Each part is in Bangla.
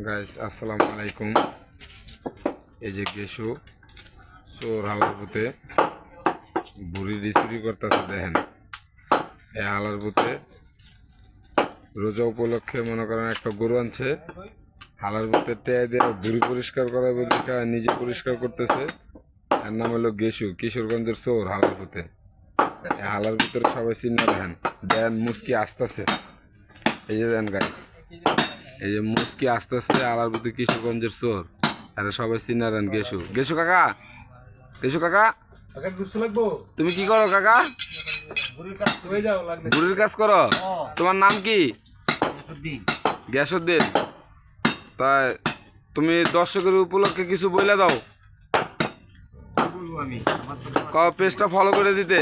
গাইস আসসালামু আলাইকুম। এই যে গেসু চোর হালার পুঁতে বুড়ি চুরি করতেছে দেখেন। এই হালার পুঁতে রোজা উপলক্ষে মনে করেন একটা গরু আনছে, হালার পুঁতে টেয়ে দিয়ে বুড়ি পরিষ্কার করার বদলে নিজে পরিষ্কার করতেছে। এর নাম হলো গেসু, কিশোরগঞ্জের চোর হালার পুঁতে। এই হালার ভিতরে সবাই চিন্তা দেখেন, দেন মুসকি আসতেছে। এই যে দেন গাইস, এই যে মুসকি আসতেছে আলার ভিতরে কিশোরগঞ্জের চোর। আরে সবাই চিনারেন গেসু। গেসু কাকা, গেসু কাকা তুমি কি করো কাকা? বুড়ির কাজ করো। তোমার নাম কি? গ্যাসুদ্দিন। তাই তুমি দর্শকের উপলক্ষে কিছু বইলা দাও। পেজটা ফলো করে দিতে।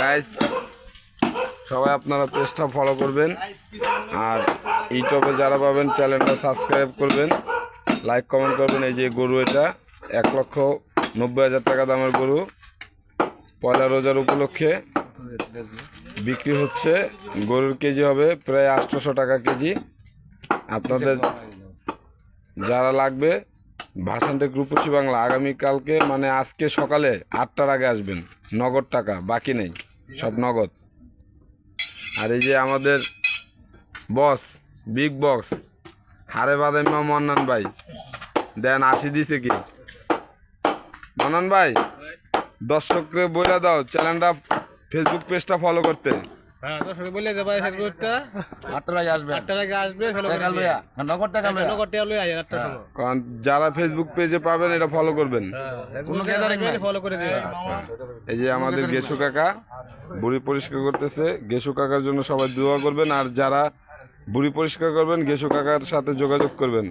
গাইস সবাই আপনারা পেজটা ফলো করবেন, আর ইউটিউবে যারা পাবেন চ্যানেলটা সাবস্ক্রাইব করবেন, লাইক কমেন্ট করবেন। এই যে গরু, এটা 1,90,000 টাকা দামের গরু পয়লা রোজার উপলক্ষে বিক্রি হচ্ছে। গরুর কেজি হবে প্রায় 800 টাকা কেজি। আপনাদের যারা লাগবে ভাসানটেক রূপসী বাংলা আগামীকালকে মানে আজকে সকালে 8টার আগে আসবেন। নগদ টাকা, বাকি নেই, সব নগদ। আর এই যে আমাদের বস, বিগ বস হারে বাদাইমা মন্নান ভাই দেন 80 দিছে কি? মন্নান ভাই দর্শককে বলে দাও চ্যানেলটা, ফেসবুক পেজটা ফলো করতে। কারণ যারা ফেসবুক পেজে পাবেন এটা ফলো করবেন। এই যে আমাদের গেসু কাকা বুড়ি পরিষ্কার করতেছে, গেসু কাকার জন্য সবাই দোয়া করবেন। আর যারা বুড়ি পরিষ্কার করবেন গেসু কাকার সাথে যোগাযোগ করবেন।